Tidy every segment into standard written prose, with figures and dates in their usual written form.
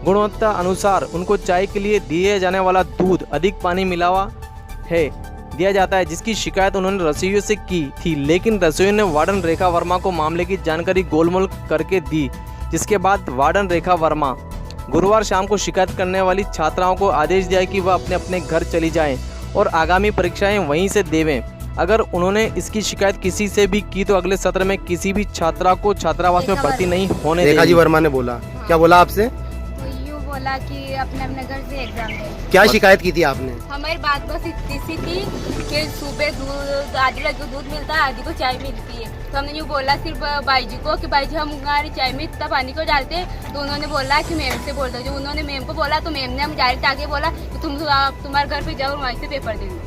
गुणवत्ता अनुसार उनको चाय के लिए दिए जाने वाला दूध अधिक पानी मिला हुआ है दिया जाता है, जिसकी शिकायत उन्होंने रसोइयों से की थी। लेकिन रसोइयों ने वार्डन रेखा वर्मा को मामले की जानकारी गोलमोल करके दी, जिसके बाद वार्डन रेखा वर्मा गुरुवार शाम को शिकायत करने वाली छात्राओं को आदेश दिया कि वह अपने अपने घर चली जाएं और आगामी परीक्षाएं वहीं से देवें। अगर उन्होंने इसकी शिकायत किसी से भी की तो अगले सत्र में किसी भी छात्रा को छात्रावास में भर्ती नहीं होने देंगे। रेखा जी वर्मा ने बोला। हाँ। क्या बोला आपसे? तो यूँ बोला कि अपने अपने घर से एग्जाम दे। क्या शिकायत की थी आपने? हमारी बात बस इतनी सी थी कि सुबह दूध आधी लड़की को दूध मिलता है, आधी को चाय मिलती है। तो हमने यूँ बोला सिर्फ भाई जी को कि भाई जी हम हमारी चाय में इतना पानी को डालते हैं। तो उन्होंने बोला कि मैम से बोल दो। जो उन्होंने मैम को बोला तो मैम ने हम डायरेक्ट आके बोला कि तुम्हारे घर पे जाओ, वहीं से पेपर देंगे।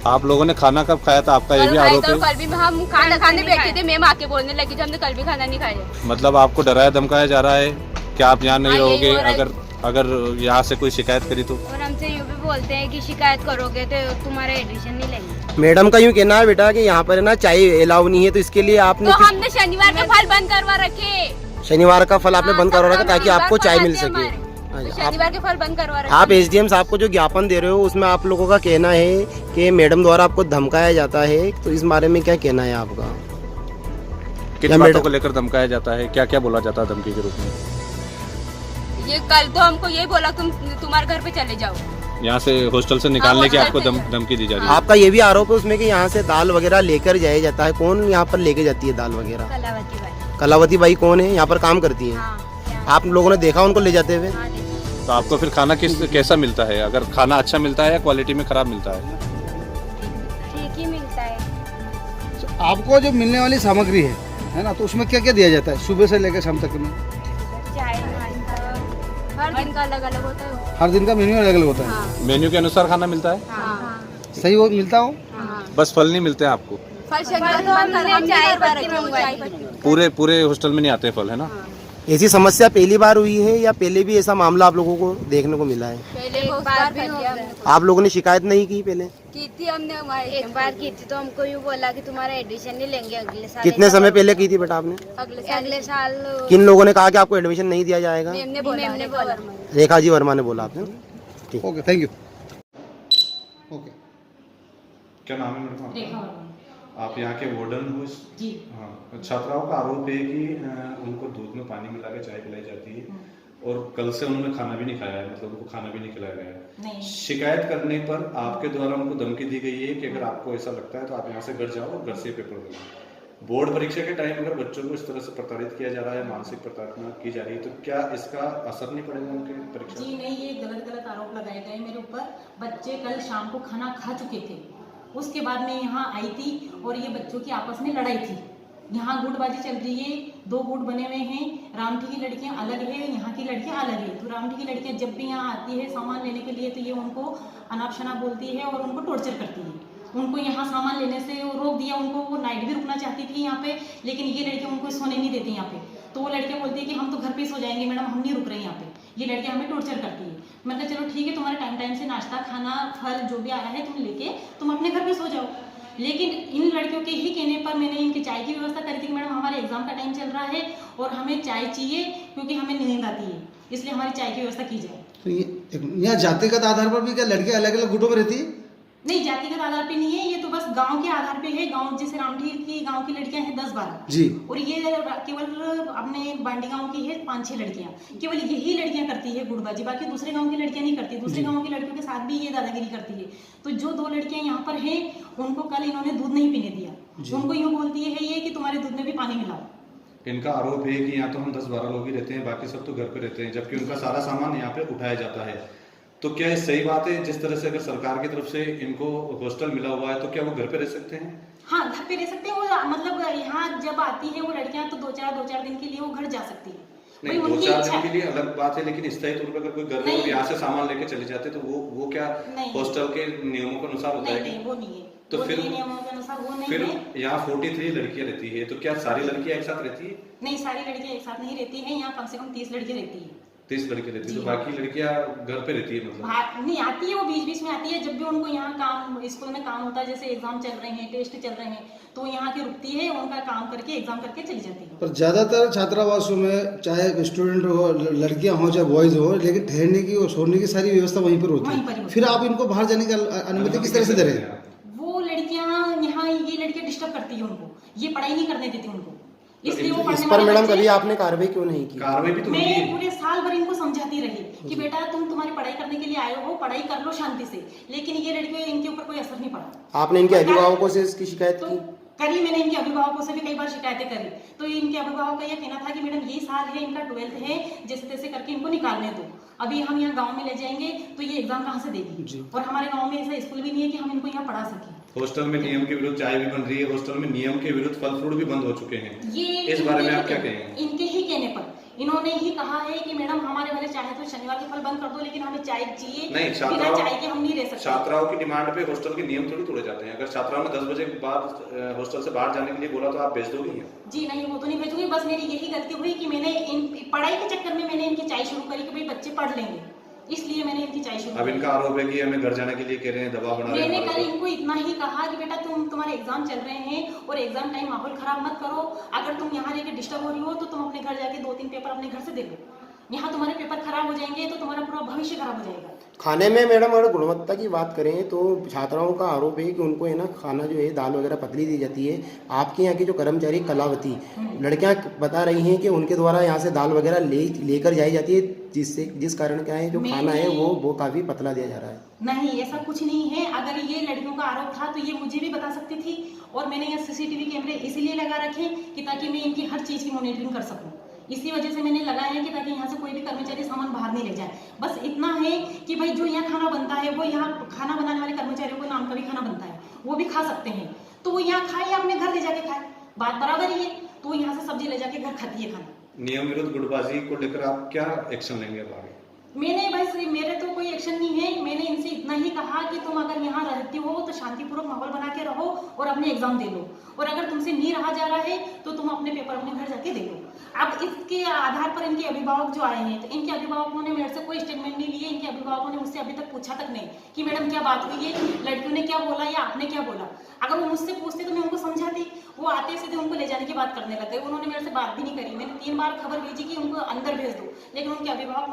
आप लोगों ने खाना कब खाया था? आपका ये भी आरोप है? कल भी हम खाना खाने बैठे थे, मैम आके बोलने लगी जो हमने कल भी खाना नहीं खाया। मतलब आपको डराया धमकाया जा रहा है कि आप यहाँ नहीं रहोगे अगर यहाँ से कोई शिकायत करी तो? और हमसे यूँ भी बोलते हैं कि शिकायत करोगे तो तुम्हारा एडमिशन नहीं लेंगे। मैडम का यूँ कहना है बेटा कि यहाँ पर ना चाय अलाउ नहीं है, तो इसके लिए आपने तो हमने शनिवार का फल बंद करवा रखे। शनिवार का फल आपने बंद करवा रखा ताकि आपको चाय मिल सके। तो शनिवार के फल बंद करवा रखे। आप एसडीएम साहब को जो ज्ञापन दे रहे हो उसमें आप लोगों का कहना है कि मैडम द्वारा आपको धमकाया जाता है, तो इस बारे में क्या कहना है आपका? किन बातों को लेकर धमकाया जाता है? क्या क्या बोला जाता है धमकी के रूप में? ये कल तो हमको यही बोला तुम्हारे घर पे चले जाओ, यहाँ से हॉस्टल से निकालने की आपको धमकी दी जा रही है। आपका ये भी आरोप है उसमें कि यहाँ से दाल वगैरह लेकर जाया जाता है। कौन यहाँ पर लेके जाती है दाल वगैरह? कलावती बाई। कलावती बाई कौन है? यहाँ पर काम करती है। आप लोगों ने देखा उनको ले जाते हुए? तो आपको फिर खाना कैसा मिलता है? अगर खाना अच्छा मिलता है या क्वालिटी में खराब मिलता है? ठीक ही मिलता है। आपको जो मिलने वाली सामग्री है ना, तो उसमें क्या क्या दिया जाता है सुबह से लेकर शाम तक में? चाय नाश्ता हर दिन का अलग अलग होता है। हर दिन का मेन्यू अलग अलग होता है। हाँ। मेन्यू के अनुसार खाना मिलता है? हाँ। सही वो मिलता हो? हाँ। बस फल नहीं मिलते हैं आपको? फल शनिवार तो हमने चाय पर पूरे हॉस्टल में नहीं आते फल, है ना? ऐसी समस्या पहली बार हुई है या पहले भी ऐसा मामला आप लोगों को देखने को मिला है? पहले एक बार भी हो गया। आप लोगों ने शिकायत नहीं की पहले? की थी हमने, हमारी एक बार की थी तो हमको यूँ बोला कि तुम्हारा एडमिशन नहीं लेंगे अगले साल। कितने समय पहले की थी बेटा आपने? अगले साल किन लोगों ने कहा कि आपको एडमिशन नहीं दिया जाएगा? मैम ने बोला। रेखा जी वर्मा ने बोला आपने? ठीक। Okay, thank you. ओके, क्या नाम है मैडम? रेखा वर्मा। आप यहाँ के वार्डन हो? जी हाँ। छात्राओं का आरोप है कि उनको दूध में पानी मिला के चाय पिलाई जाती है और कल से उन्होंने खाना भी नहीं खाया है, मतलब उनको खाना भी नहीं खिलाया गया है। नहीं। शिकायत करने पर आपके द्वारा उनको धमकी दी गई है कि अगर आपको ऐसा लगता है तो आप यहाँ से घर जाओ और घर से पेपर दो। बोर्ड परीक्षा के टाइम अगर बच्चों को इस तरह से प्रताड़ित किया जा रहा है, मानसिक प्रताड़ना की जा रही है, तो क्या इसका असर नहीं पड़ेगा उनके परीक्षा? जी नहीं, ये गलत आरोप लगाए गए मेरे ऊपर। बच्चे कल शाम को खाना खा चुके थे, उसके बाद मैं यहाँ आई थी और ये बच्चों की आपस में लड़ाई थी। यहाँ गुटबाजी चल रही है, 2 गुट बने हुए हैं। रामठी की लड़कियां अलग है, यहाँ की लड़कियां अलग है। तो रामठी की लड़कियां जब भी यहाँ आती है सामान लेने के लिए तो ये उनको अनाप शनाप बोलती है और उनको टॉर्चर करती है। उनको यहाँ सामान लेने से रोक दिया, उनको वो नाइट भी रुकना चाहती थी यहाँ पे, लेकिन ये लड़कियां उनको सोने नहीं देती यहाँ पे। तो वो लड़कियां बोलती है कि हम तो घर पे सो जाएंगे मैडम, हम नहीं रुक रहे यहाँ पे। ये लड़कियां हमें टॉर्चर करती है। मतलब चलो ठीक है, तुम्हारा टाइम से नाश्ता खाना फल जो भी आया है तुम लेके तुम अपने घर पे सो जाओ। लेकिन इन लड़कियों के ही कहने पर मैंने इनकी चाय की व्यवस्था करी थी कि मैडम हमारे एग्जाम का टाइम चल रहा है और हमें चाय चाहिए क्योंकि हमें नींद आती है, इसलिए हमारी चाय की व्यवस्था की जाए। तो यहाँ जातिगत आधार पर भी क्या लड़के अलग अलग गुटों में रहती है? नहीं, जातिगत आधार पे नहीं है, ये तो बस गांव के आधार पे है। गांव जैसे रामठी की गांव की लड़कियां हैं 10-12 जी, और ये केवल अपने बांडी गांव की है 5-6 लड़कियां। केवल यही लड़कियां करती है गुटबाजी, बाकी दूसरे गांव की लड़कियां नहीं करती। दूसरे गांव की लड़कियों के साथ भी ये दादागिरी करती है। तो जो 2 लड़कियां यहाँ पर है उनको कल इन्होंने दूध नहीं पीने दिया। उनको यूँ बोलती है ये कि तुम्हारे दूध में भी पानी मिलाओ। इनका आरोप है कि यहाँ तो हम 10-12 लोग ही रहते हैं, बाकी सब तो घर पे रहते हैं, जबकि उनका सारा सामान यहाँ पे उठाया जाता है। तो क्या ये सही बात है? जिस तरह से अगर सरकार की तरफ से इनको हॉस्टल मिला हुआ है तो क्या वो घर पे रह सकते हैं? हाँ, घर पे रह सकते हैं वो। मतलब यहाँ जब आती है वो लड़कियां तो 2-4 दिन के लिए वो घर जा सकती है। नहीं, 2-4 दिन के लिए अलग बात है, लेकिन स्थायी तौर पर अगर कोई घर में यहाँ से सामान लेके चले जाते तो वो क्या हॉस्टल के नियमों के अनुसार होता है? नहीं, वो नहीं है। तो फिर नियमों के अनुसार वो नहीं फिर है। यहाँ 43 लड़कियां रहती है, तो क्या सारी लड़कियां एक साथ रहती है? नहीं, सारी लड़कियां एक साथ नहीं रहती है। यहाँ कम से कम 30 लड़कियां रहती है। 30 लड़की रहती है, तो बाकी लड़कियां घर पे रहती है मतलब? नहीं आती है, वो बीच बीच में आती है। जब भी उनको यहाँ काम स्कूल में काम होता है, जैसे एग्जाम चल रहे हैं, टेस्ट चल रहे हैं, तो यहाँ की रुकती है, उनका काम करके एग्जाम करके चली जाती है। पर ज़्यादातर छात्रावासों में चाहे स्टूडेंट हो, लड़कियां हो चाहे बॉयज़ हो, लेकिन ठहरने की और सोने की सारी व्यवस्था वहीं पर होती वहीं पर ही है। होती फिर आप इनको बाहर जाने की अनुमति किस तरह से दे रहे हैं? वो लड़कियां यहाँ, ये लड़कियां डिस्टर्ब करती है उनको, ये पढ़ाई नहीं करने देती उनको, इसलिए वो इस पढ़ने पर वाले मैडम बच्चे- कभी आपने कार्रवाई क्यों नहीं की? कार्रवाई भी तो होती मैं है। पूरे साल भर इनको समझाती रही कि बेटा तुम तुम्हारी पढ़ाई करने के लिए आए हो, पढ़ाई कर लो शांति से, लेकिन ये लड़कियों इनके ऊपर कोई असर नहीं पड़ा। आपने इनके अभिभावकों से इसकी शिकायत तो की? करी, मैंने इनके अभिभावकों से भी कई बार शिकायतें करी, तो इनके अभिभावक का यह कहना था कि मैडम यही साल है, इनका 12th है, जैसे तैसे करके इनको निकालने दो, अभी हम यहाँ गांव में ले जाएंगे तो ये एग्जाम कहाँ से देगी, और हमारे गांव में ऐसा स्कूल भी नहीं है कि हम इनको यहाँ पढ़ा सकें। हॉस्टल में नियम के विरुद्ध चाय भी बन रही है, हॉस्टल में नियम के विरुद्ध फल फ्रूट भी बंद हो चुके हैं। ये इस बारे में इनके आप क्या ही- कहेंगे? इनके ही कहने पर इन्होंने ही कहा है कि मैडम हमारे वाले चाहे तो शनिवार के फल बंद कर दो, लेकिन हमें चाय चाहिए, नहीं, बिना चाय के हम नहीं रह सकते। छात्राओं की डिमांड पे हॉस्टल के नियम थोड़ी तोड़े जाते हैं। अगर छात्राओं ने 10 बजे के बाद हॉस्टल से बाहर जाने के लिए बोला तो आप भेज दोगे ही? जी नहीं, वो तो नहीं भेजूंगी, बस मेरी यही गलती हुई कि मैंने इन पढ़ाई के चक्कर में मैंने इनकी चाय शुरू करी कि भाई बच्चे पढ़ लेंगे, इसलिए मैंने इनकी चाय शुरू अब करी। इनका आरोप है कि हमें घर जाने के लिए कह रहे हैं, दबाव बना रहे मैंने हैं कल हमारे ऊपर। इनको इतना ही कहा कि बेटा तुम्हारे एग्जाम चल रहे हैं और एग्जाम टाइम माहौल खराब मत करो, अगर तुम यहाँ रहकर डिस्टर्ब हो रही हो तो तुम अपने घर जाके 2-3 पेपर अपने घर से दे लो, यहाँ तुम्हारे पेपर खराब हो जाएंगे तो तुम्हारा पूरा भविष्य खराब हो जाएगा। खाने में मैडम अगर गुणवत्ता की बात करें तो छात्राओं का आरोप है कि उनको है ना खाना जो है दाल वगैरह पतली दी जाती है। आपके यहाँ की जो कर्मचारी कलावती लड़कियां बता रही हैं कि उनके द्वारा यहाँ से दाल वगैरह लेकर जाई जाती है, जिस कारण क्या है जो खाना है वो काफ़ी पतला दिया जा रहा है। नहीं, ऐसा कुछ नहीं है। अगर ये लड़कियों का आरोप था तो ये मुझे भी बता सकती थी, और मैंने यहाँ सीसीटीवी कैमरे इसीलिए लगा रखे कि ताकि मैं इनकी हर चीज़ की मॉनिटरिंग कर सकूँ, इसी वजह से मैंने लगाया है कि ताकि यहाँ से कोई भी कर्मचारी सामान बाहर नहीं ले जाए। बस इतना है कि भाई जो यहाँ खाना बनता है वो यहाँ खाना बनाने वाले कर्मचारियों को नाम का भी खाना बनता है, वो भी खा सकते हैं, तो वो यहाँ खाए या अपने घर ले जाके खाए, बात बराबर ही है। तो वो यहाँ से सब्जी ले जाके घर खाती है खाना। नियम विरुद्ध गुटबाजी को लेकर आप क्या एक्शन लेंगे अब आगे? मैंने बस मेरे तो कोई एक्शन नहीं है, मैंने इनसे इतना ही कहा कि तुम अगर यहाँ रहती हो तो शांतिपूर्वक माहौल बना के रहो और अपने एग्जाम दे लो, और अगर तुमसे नहीं रहा जा रहा है तो तुम अपने पेपर अपने घर जाके दे लो। अब इसके आधार पर इनके अभिभावक जो आए हैं, तो इनके अभिभावकों ने मेरे से कोई स्टेटमेंट नहीं लिए, इनके अभिभावकों ने मुझसे अभी तक पूछा तक नहीं कि मैडम क्या बात हुई है, लड़कियों ने क्या बोला या आपने क्या बोला। अगर वो मुझसे पूछते तो मैं उनको समझाती, वो आते सीधे उनको ले जाने की बात करने लग गए। उन्होंने मेरे से बात भी नहीं करी। मैंने 3 बार खबर भेजी कि उनको अंदर भेज दो, लेकिन उनके अभिभावक